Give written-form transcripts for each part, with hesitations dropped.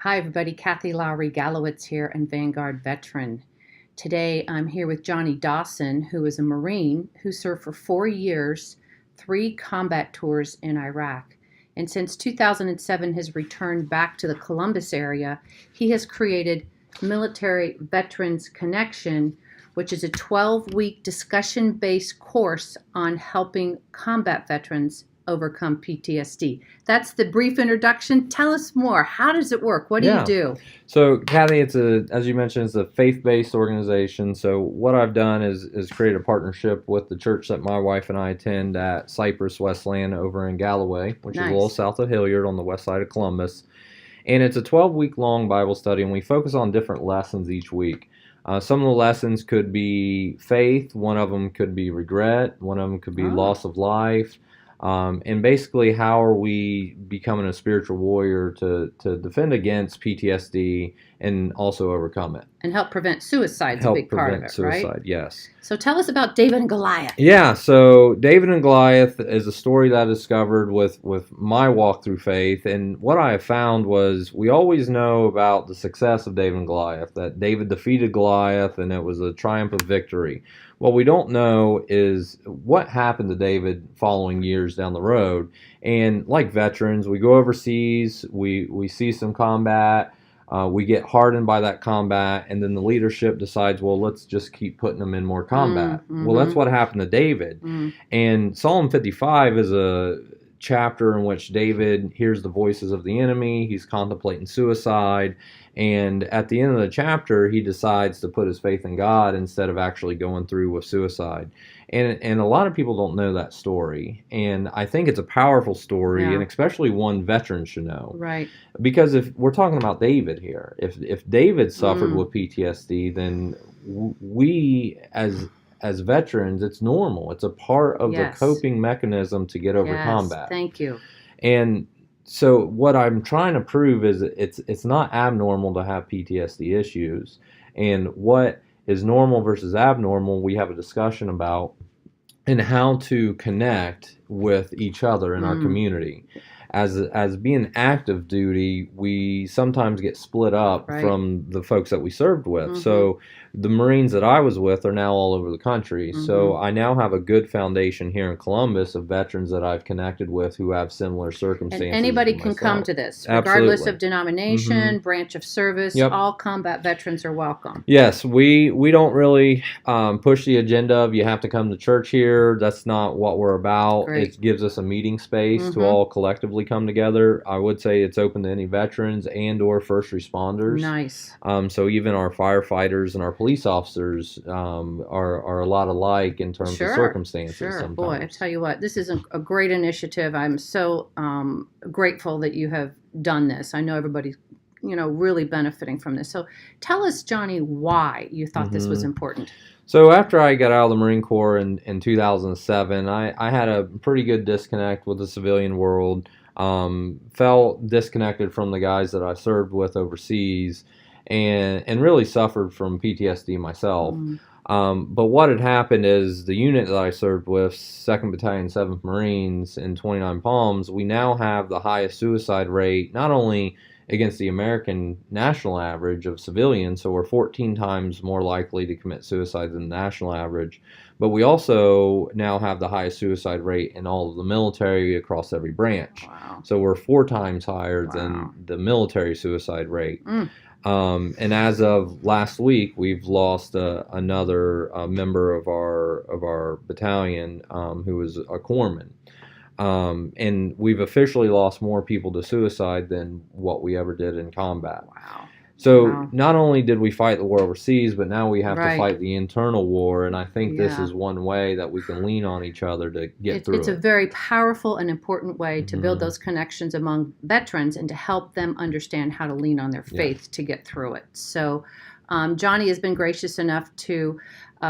Hi, everybody. Kathy Lowry Gallowitz here and Vanguard veteran. Today, I'm here with Johnny Dawson, who is a Marine who served for 4 years, 3 combat tours in Iraq. And since 2007 has returned back to the Columbus area, he has created Military Veterans Connection, which is a 12-week discussion-based course on helping combat veterans overcome PTSD. That's the brief introduction. Tell us more. How does it work? What do you Yeah. do? So, Kathy, as you mentioned, it's a faith-based organization. So, what I've done is create a partnership with the church that my wife and I attend at Cypress Westland over in Galloway, which is a little Nice. south of Hilliard on the west side of Columbus. And it's a 12-week long Bible study, and we focus on different lessons each week. Some of the lessons could be faith. One of them could be regret. One of them could be Oh, loss of life. And basically, how are we becoming a spiritual warrior to defend against PTSD and also overcome it? and help prevent suicide's a Help big part of prevent it, right? suicide, yes. So tell us about David and Goliath. Yeah, so David and Goliath is a story that I discovered with my walk through faith. And what I have found was we always know about the success of David and Goliath, that David defeated Goliath and it was a triumph of victory. What we don't know is what happened to David following years down the road. And like veterans, we go overseas, we see some combat. We get hardened by that combat, and then the leadership decides, well, let's just keep putting them in more combat. Well, that's what happened to David. And Psalm 55 is a chapter in which David hears the voices of the enemy. He's contemplating suicide. And at the end of the chapter, he decides to put his faith in God instead of actually going through with suicide. And a lot of people don't know that story. And I think it's a powerful story, Yeah. and especially one veteran should know. Right. Because if we're talking about David here, if David suffered with PTSD, then we as veterans, it's normal. It's a part of Yes. the coping mechanism to get over Yes. combat. Thank you. And so what I'm trying to prove is it's not abnormal to have PTSD issues. And what is normal versus abnormal, we have a discussion about, and how to connect with each other in our community. As being active duty, we sometimes get split up Right. from the folks that we served with. So the Marines that I was with are now all over the country. So I now have a good foundation here in Columbus of veterans that I've connected with who have similar And circumstances. anybody to can come myself. to this, regardless Absolutely. of denomination, branch of service. Yep. All combat veterans are welcome. Yes, we don't really push the agenda of you have to come to church here. That's not what we're about. Great. It gives us a meeting space to all collectively come together. I would say it's open to any veterans and or first responders. Nice. So even our firefighters and our police officers are a lot alike in terms of circumstances. Sure. Sometimes. Boy, I tell you what, this is a great initiative. I'm so grateful that you have done this. I know everybody's really benefiting from this. So tell us, Johnny, why you thought this was important. So after I got out of the Marine Corps in 2007, I had a pretty good disconnect with the civilian world. Felt disconnected from the guys that I served with overseas, and really suffered from PTSD myself. But what had happened is the unit that I served with, 2nd Battalion, 7th Marines in 29 Palms, we now have the highest suicide rate, not only against the American national average of civilians, so we're 14 times more likely to commit suicide than the national average, but we also now have the highest suicide rate in all of the military across every branch. Wow. So we're 4 times higher than the military suicide rate. And as of last week, we've lost another member of our battalion who was a corpsman. And we've officially lost more people to suicide than what we ever did in combat. Wow. So not only did we fight the war overseas, but now we have Right. to fight the internal war. And I think this Yeah. is one way that we can lean on each other to get through It's a it. very powerful and important way to build those connections among veterans and to help them understand how to lean on their faith to get through it. So Johnny has been gracious enough to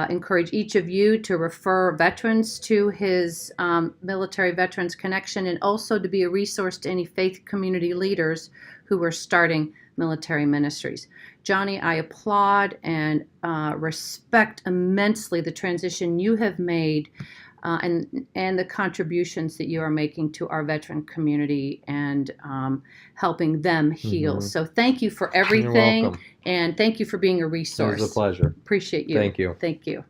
encourage each of you to refer veterans to his Military Veterans Connection, and also to be a resource to any faith community leaders who are starting military ministries. Johnny, I applaud and respect immensely the transition you have made and the contributions that you are making to our veteran community and helping them heal. Mm-hmm. So thank you for You're everything, welcome. and thank you for being a It resource. was a pleasure. Appreciate you. Thank you. Thank you.